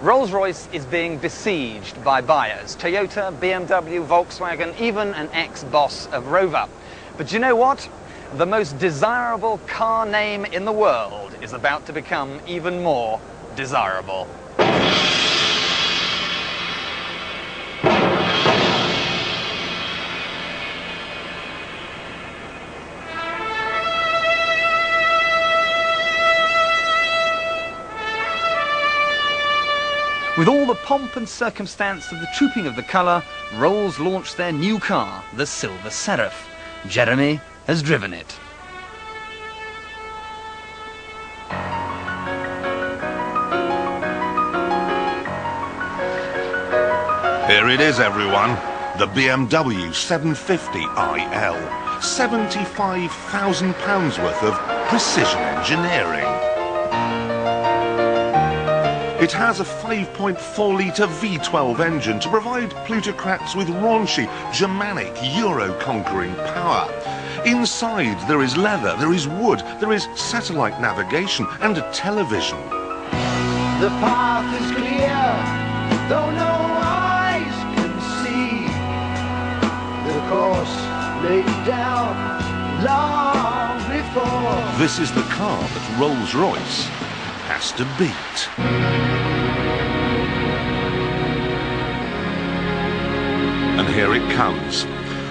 Rolls-Royce is being besieged by buyers. Toyota, BMW, Volkswagen, even an ex-boss of Rover. But you know what? The most desirable car name in the world is about to become even more desirable. With all the pomp and circumstance of the trooping of the colour, Rolls launched their new car, the SSSeraph. Jeremy has driven it. Here it is, everyone. The BMW 750 IL. £75,000 worth of precision engineering. It has a 5.4-litre V12 engine to provide plutocrats with raunchy, Germanic, Euro-conquering power. Inside there is leather, there is wood, there is satellite navigation and a television. The path is clear, though no eyes can see. The course laid down long before. This is the car that Rolls-Royce has to beat. And here it comes.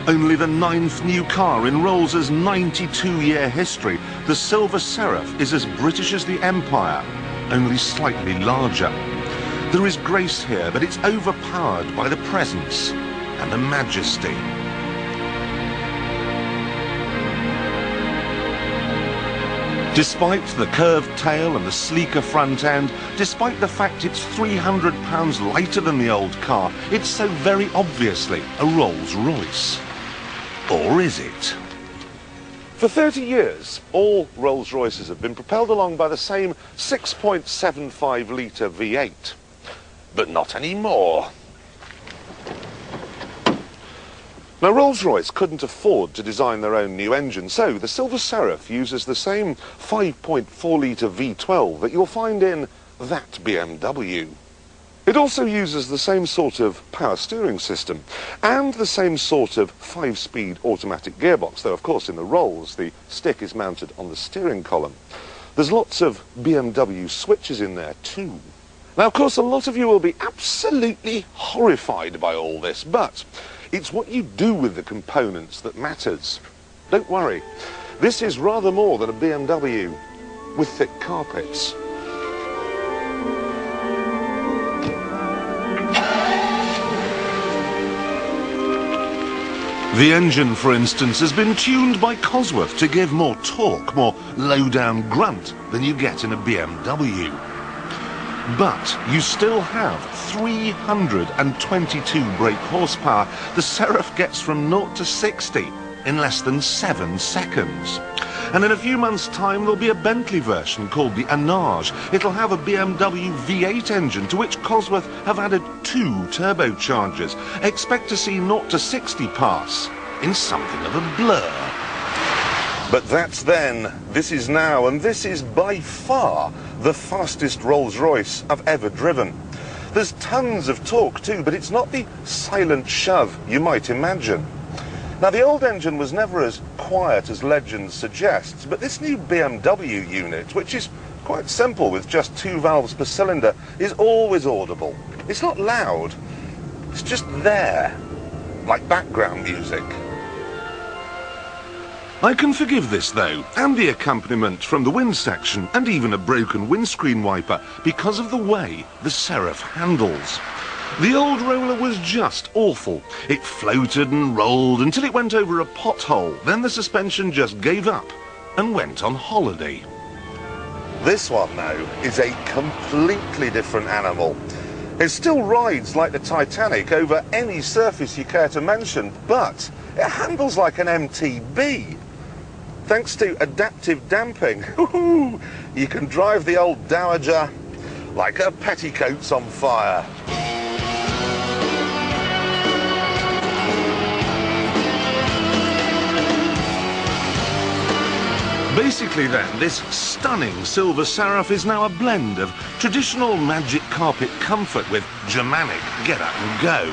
Only the 9th new car in Rolls' 92-year history, the SSSeraph is as British as the Empire, only slightly larger. There is grace here, but it's overpowered by the presence and the majesty. Despite the curved tail and the sleeker front end, despite the fact it's £300 lighter than the old car, it's so very obviously a Rolls-Royce. Or is it? For 30 years, all Rolls-Royces have been propelled along by the same 6.75-litre V8. But not anymore. Now, Rolls-Royce couldn't afford to design their own new engine, so the SSSeraph uses the same 5.4-litre V12 that you'll find in that BMW. It also uses the same sort of power steering system and the same sort of 5-speed automatic gearbox, though of course in the Rolls the stick is mounted on the steering column. There's lots of BMW switches in there too. Now, of course, a lot of you will be absolutely horrified by all this, but it's what you do with the components that matters. Don't worry, this is rather more than a BMW with thick carpets. The engine, for instance, has been tuned by Cosworth to give more torque, more low-down grunt than you get in a BMW. But you still have 322 brake horsepower. The Seraph gets from 0 to 60 in less than 7 seconds. And in a few months' time there'll be a Bentley version called the Anage. It'll have a BMW V8 engine to which Cosworth have added 2 turbochargers. Expect to see 0 to 60 pass in something of a blur. But that's then, this is now, and this is by far the fastest Rolls-Royce I've ever driven. There's tons of torque too, but it's not the silent shove you might imagine. Now, the old engine was never as quiet as legend suggests, but this new BMW unit, which is quite simple with just 2 valves per cylinder, is always audible. It's not loud, it's just there, like background music. I can forgive this, though, and the accompaniment from the wind section, and even a broken windscreen wiper, because of the way the Seraph handles. The old roller was just awful. It floated and rolled until it went over a pothole, then the suspension just gave up and went on holiday. This one, though, is a completely different animal. It still rides like the Titanic over any surface you care to mention, but it handles like an MTB. Thanks to adaptive damping, you can drive the old Dowager like her petticoat's on fire. Basically then, this stunning silver Seraph is now a blend of traditional magic carpet comfort with Germanic get up and go.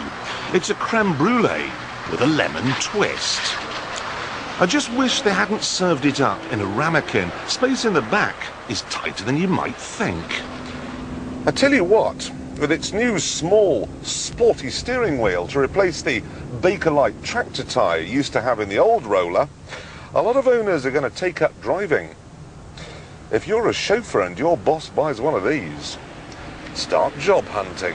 It's a creme brulee with a lemon twist. I just wish they hadn't served it up in a ramekin. Space in the back is tighter than you might think. I tell you what, with its new small, sporty steering wheel to replace the Bakelite tractor tyre you used to have in the old roller, a lot of owners are going to take up driving. If you're a chauffeur and your boss buys one of these, start job hunting.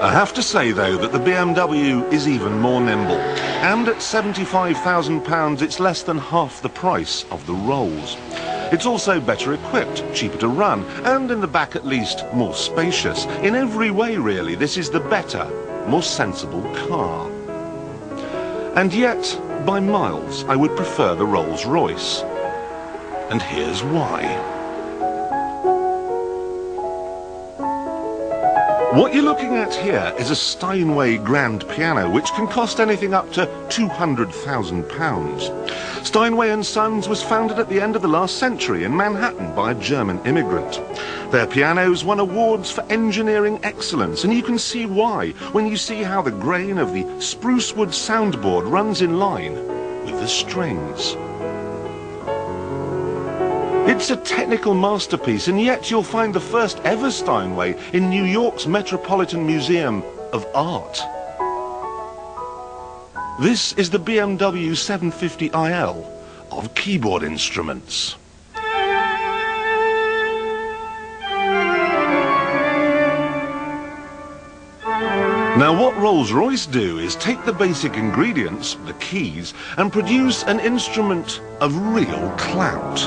I have to say, though, that the BMW is even more nimble. And at £75,000, it's less than half the price of the Rolls. It's also better equipped, cheaper to run, and in the back at least, more spacious. In every way, really, this is the better, more sensible car. And yet, by miles, I would prefer the Rolls-Royce. And here's why. What you're looking at here is a Steinway grand piano, which can cost anything up to £200,000. Steinway & Sons was founded at the end of the last century in Manhattan by a German immigrant. Their pianos won awards for engineering excellence, and you can see why when you see how the grain of the spruce wood soundboard runs in line with the strings. It's a technical masterpiece, and yet you'll find the first ever Steinway in New York's Metropolitan Museum of Art. This is the BMW 750iL of keyboard instruments. Now what Rolls-Royce do is take the basic ingredients, the keys, and produce an instrument of real clout.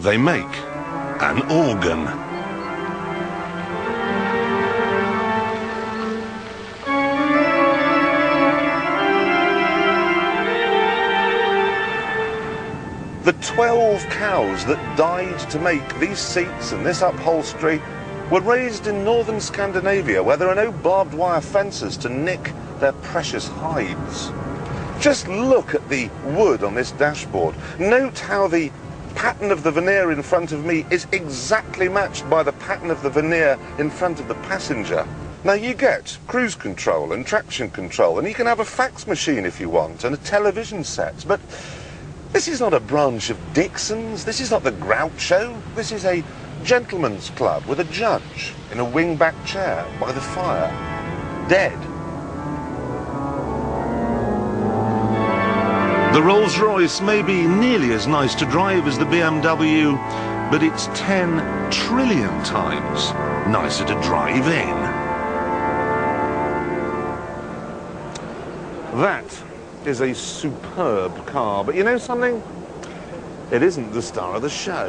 They make an organ. The 12 cows that died to make these seats and this upholstery were raised in northern Scandinavia, where there are no barbed wire fences to nick their precious hides. Just look at the wood on this dashboard. Note how the pattern of the veneer in front of me is exactly matched by the pattern of the veneer in front of the passenger. Now you get cruise control and traction control, and you can have a fax machine if you want, and a television set, but this is not a branch of Dixon's, this is not the Groucho, this is a gentleman's club with a judge in a wing-back chair by the fire, dead. The Rolls-Royce may be nearly as nice to drive as the BMW, but it's 10 trillion times nicer to drive in. That is a superb car, but you know something? It isn't the star of the show.